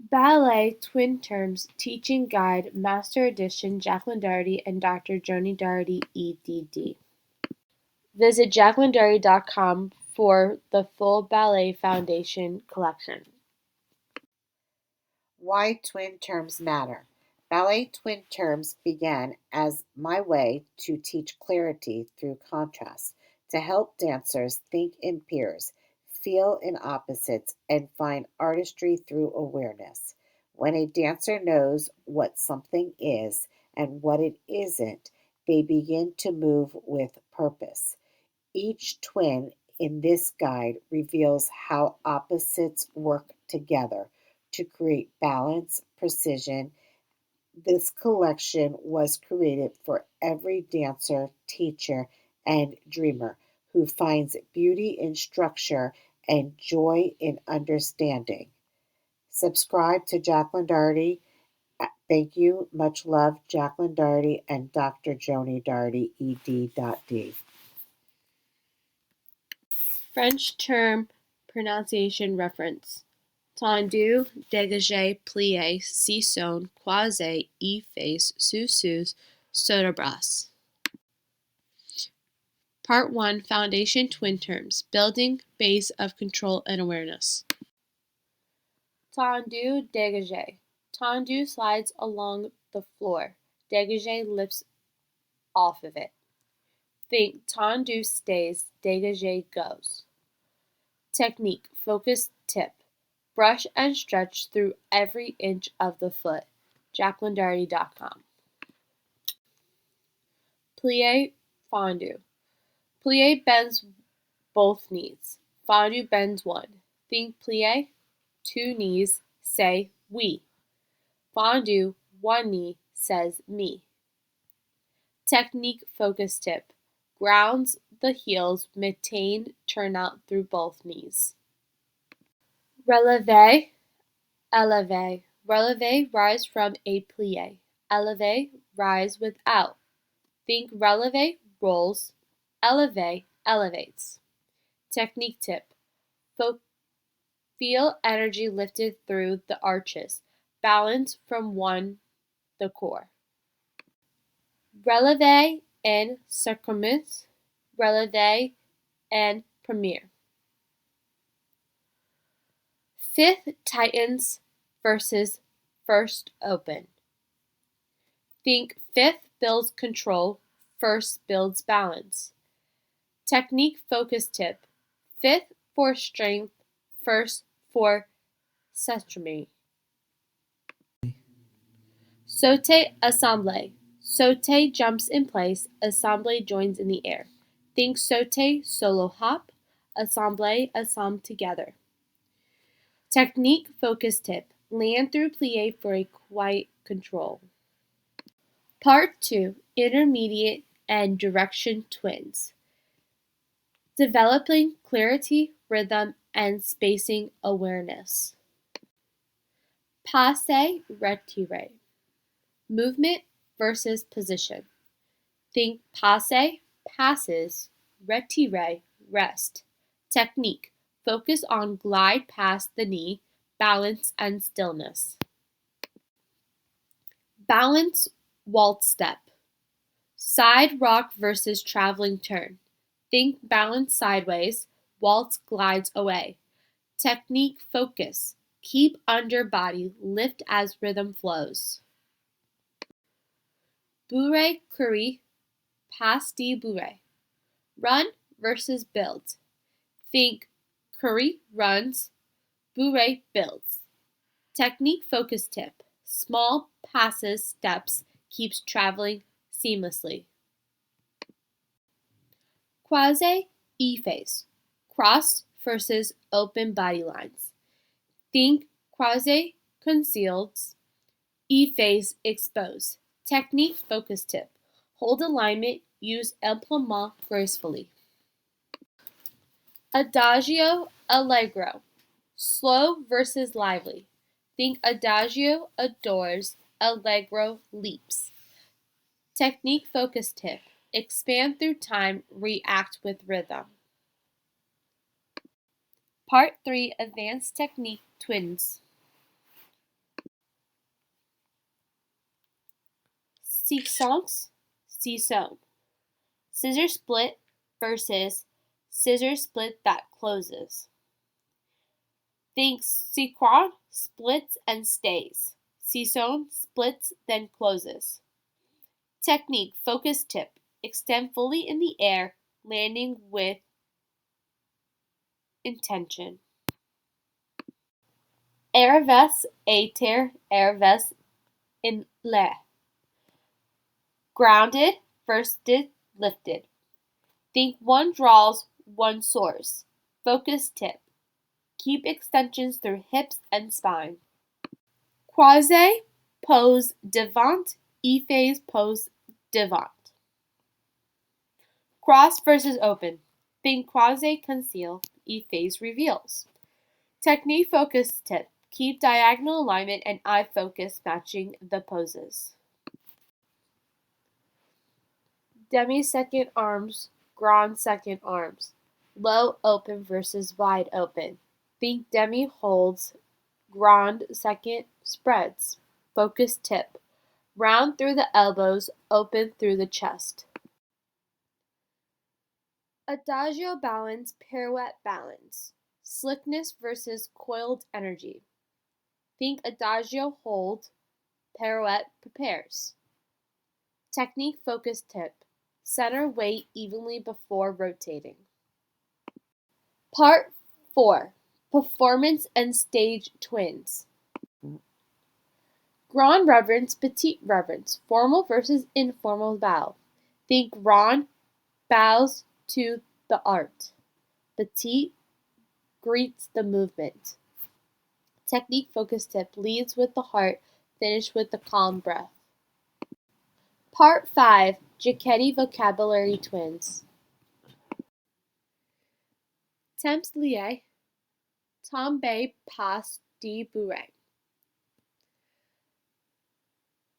Ballet Twin Terms Teaching Guide Master Edition Jacklyn Dougherty and Dr. Joni Dougherty, EDD. Visit jacklyndougherty.com for the full Ballet Foundation collection. Why twin terms matter. Ballet twin terms began as my way to teach clarity through contrast, to help dancers think in pairs, feel in opposites, and find artistry through awareness. When a dancer knows what something is and what it isn't, they begin to move with purpose. Each twin in this guide reveals how opposites work together to create balance, precision. This collection was created for every dancer, teacher, and dreamer who finds beauty in structure and joy in understanding. Subscribe to Jacklyn Dougherty. Thank you. Much love, Jacklyn Dougherty and Dr. Joni Dougherty, ED.D. French term pronunciation reference. Tendu, dégagé, plié, sisson, croisé, efface, sous, soda-brass. Part 1 Foundation Twin Terms Building Base of Control and Awareness. Tendu, dégagé. Tendu slides along the floor. Dégagé lifts off of it. Think tendu stays, dégagé goes. Technique Focus tip. Brush and stretch through every inch of the foot. jacklyndougherty.com. Plié, fondu. Plié bends both knees. Fondu bends one. Think plié, two knees, say we. Fondu, one knee, says me. Technique focus tip. Grounds the heels, maintain turnout through both knees. Relevé, élevé. Relevé, rise from a plié. Élevé, rise without. Think relevé, rolls. Élevé, elevates. Technique tip. Feel energy lifted through the arches. Balance from the core. Relevé and circonflexe. Relevé and premier. Fifth tightens versus first open. Think fifth builds control, first builds balance. Technique focus tip. Fifth for strength, first for symmetry. Saute ensemble. Saute jumps in place, ensemble joins in the air. Think saute, solo hop, ensemble together. Technique focus tip. Land through plié for a quiet control. Part 2 Intermediate and Direction Twins. Developing clarity, rhythm, and spacing awareness. Passe, retire. Movement versus position. Think passe, passes, retire, rest. Technique. Focus on glide past the knee, balance and stillness. Balance, waltz step. Side rock versus traveling turn. Think balance sideways, waltz glides away. Technique focus. Keep under body, lift as rhythm flows. Bourrée curry, pas de bourrée. Run versus build. Think curry runs, bourrée builds. Technique focus tip. Small passes, steps, keeps traveling seamlessly. Croisé, efface. Crossed versus open body lines. Think croisé conceals, efface exposed. Technique focus tip. Hold alignment, use emplement gracefully. Adagio, allegro. Slow versus lively. Think adagio adores, allegro leaps. Technique focus tip. Expand through time, react with rhythm. Part 3 Advanced Technique Twins. Sequence, seesaw. Scissor split versus scissor split that closes. Think sequence splits and stays. Seesaw splits then closes. Technique, focus tip. Extend fully in the air, landing with intention. Araves ater, araves in le. Grounded versus lifted. Think one draws, one soars. Focus tip. Keep extensions through hips and spine. Croisé pose devant, efface pose devant. Cross versus open. Think croisé conceal, efface reveals. Technique focus tip. Keep diagonal alignment and eye focus matching the poses. Demi-second arms, grand second arms. Low open versus wide open. Think demi holds, grand second spreads. Focus tip. Round through the elbows, open through the chest. Adagio balance, pirouette balance. Slickness versus coiled energy. Think adagio hold, pirouette prepares. Technique focus tip. Center weight evenly before rotating. Part 4. Performance and stage twins. Grand reverence, petite reverence. Formal versus informal bow. Think grand bows to the art. Petite greets the movement. Technique focus tip. Leads with the heart, finish with the calm breath. Part 5. Jacquetti vocabulary twins. Temps lié, tombe pas de bourrée.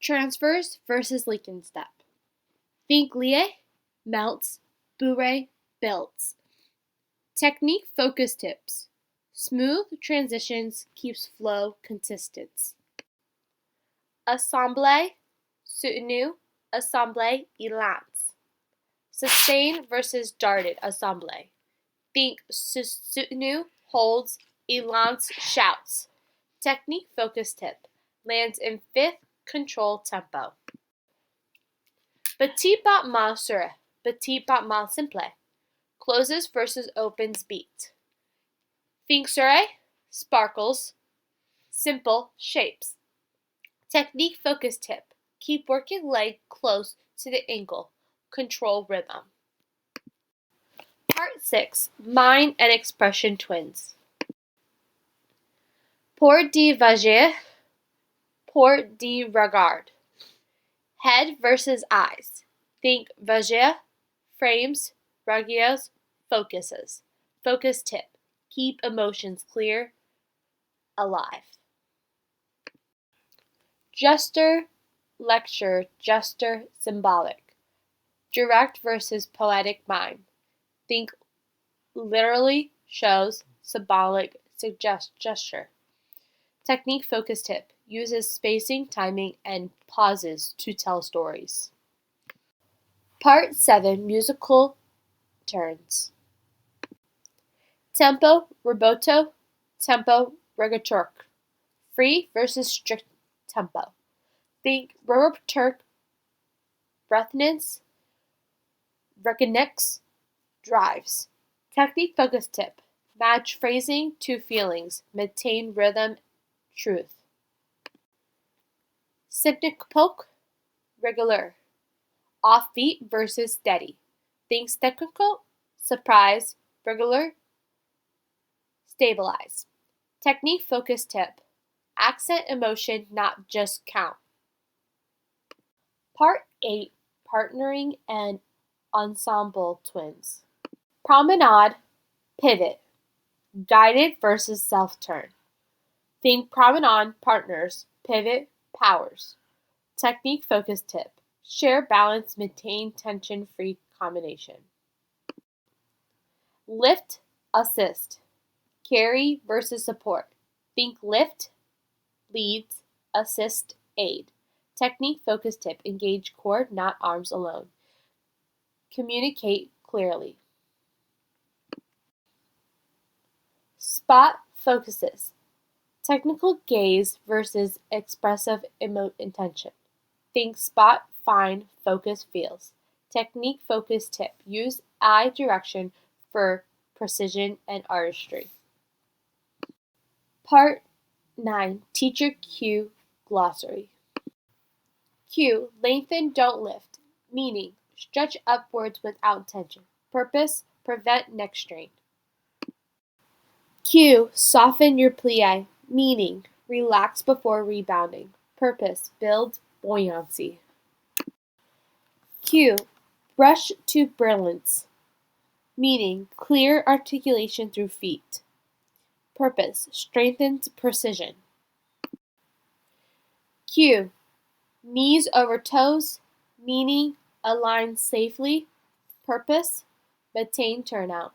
Transverse versus Lincoln step. Think lié, melts, bourrée, builds. Technique focus tips. Smooth transitions keeps flow consistent. Ensemble, soutenu, ensemble, élance. Sustain versus darted, ensemble. Think soutenu, holds, élance, shouts. Technique focus tip. Lands in fifth, control tempo. Petit battement serré, petit battement simple. Closes versus opens beat. Think serré, sparkles, simple shapes. Technique focus tip. Keep working leg close to the ankle. Control rhythm. Part 6. Mind and expression twins. Port de vague, port de regard. Head versus eyes. Think vague, frames, regios, focuses. Focus tip. Keep emotions clear, alive. Gesture, lecture, gesture, symbolic. Direct versus poetic mind. Think literally, shows, symbolic, gesture. Technique focus tip. Uses spacing, timing, and pauses to tell stories. Part 7. Musical turns. Tempo, rubato, tempo, regaturk. Free versus strict tempo. Think rubaturk, breathness, reganex, drives. Technique focus tip. Match phrasing to feelings. Maintain rhythm, truth. Syncope, regular. Offbeat versus steady. Think syncope, surprise, regular, stabilize. Technique focus tip. Accent emotion, not just count. Part 8. Partnering and ensemble twins. Promenade, pivot. Guided versus self-turn. Think promenade, partners, pivot, powers. Technique focus tip. Share balance, maintain tension-free combination. Lift, assist. Carry versus support. Think lift, leads, assist, aid. Technique focus tip. Engage core, not arms alone. Communicate clearly. Spot focuses. Technical gaze versus expressive emote intention. Think spot, find, focus, feels. Technique focus tip. Use eye direction for precision and artistry. Part 9. Teacher cue glossary. Cue. Lengthen, don't lift. Meaning. Stretch upwards without tension. Purpose. Prevent neck strain. Cue. Soften your plié. Meaning. Relax before rebounding. Purpose. Build buoyancy. Cue. Brush to brilliance. Meaning. Clear articulation through feet. Purpose. Strengthens precision. Cue. Knees over toes. Meaning. Align safely. Purpose. Maintain turnout.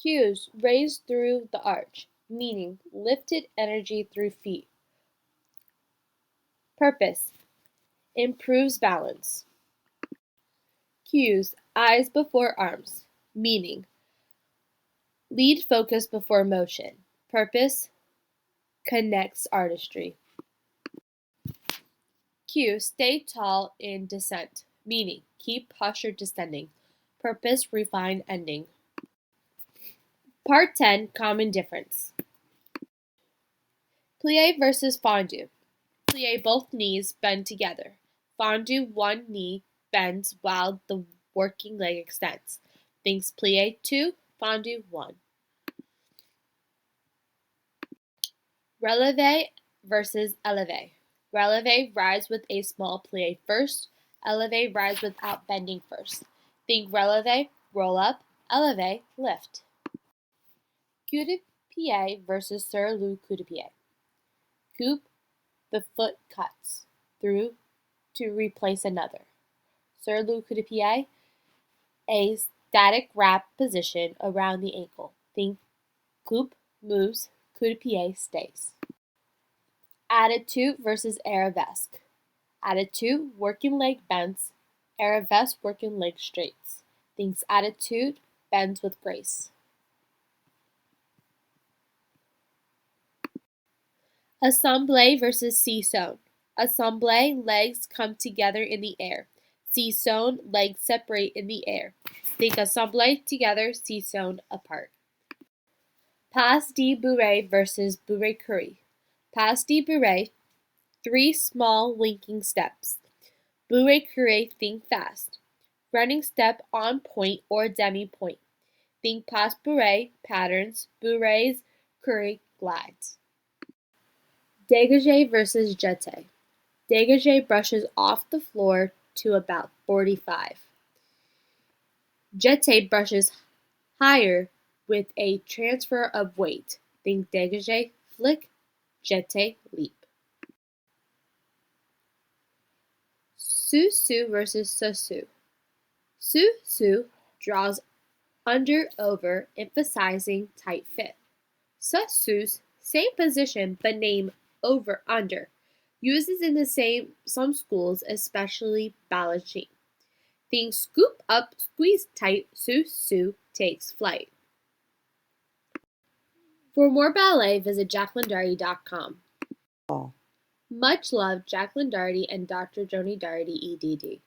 Cues. Raise through the arch. Meaning. Lifted energy through feet. Purpose. Improves balance. Cues. Eyes before arms. Meaning. Lead focus before motion. Purpose. Connects artistry. Cue. Stay tall in descent. Meaning. Keep posture descending. Purpose. Refine ending. Part 10. Common difference. Plié versus fondue. Plié, both knees bend together. Fondue, one knee bends while the working leg extends. Thinks plié 2, fondue 1. Releve versus eleve. Releve, rise with a small plié first. Eleve, rise without bending first. Think releve, roll up. Eleve, lift. Coup de pied versus sur le coup de pied. Coup, the foot cuts through to replace another. Sur le coup de pied, a static wrap position around the ankle. Think coup moves, coup de pied stays. Attitude versus arabesque. Attitude, working leg bends. Arabesque, working leg straights. Thinks attitude, bends with grace. Ensemble versus seesaw. Ensemble, legs come together in the air. Seesaw, legs separate in the air. Think ensemble together, seesaw apart. Pas de bourrée versus bourrée curry. Pas de bourrée, 3 small linking steps. Bourrée curry, think fast. Running step on point or demi-point. Think pas bourrée, patterns, bourrées, curry, glides. Dégagé versus jeté. Dégagé brushes off the floor to about 45. Jeté brushes higher with a transfer of weight. Think dégagé, flick, jeté, leap. Sous-sus versus sous-sus. Sous-sus draws under over, emphasizing tight fit. Sous-sus, same position but name over under. Uses in some schools, especially ballet. Think scoop up, squeeze tight, sous-sus takes flight. For more ballet, visit JacklynDougherty.com. Much love, Jacklyn Dougherty and Dr. Joni Dougherty, EDD.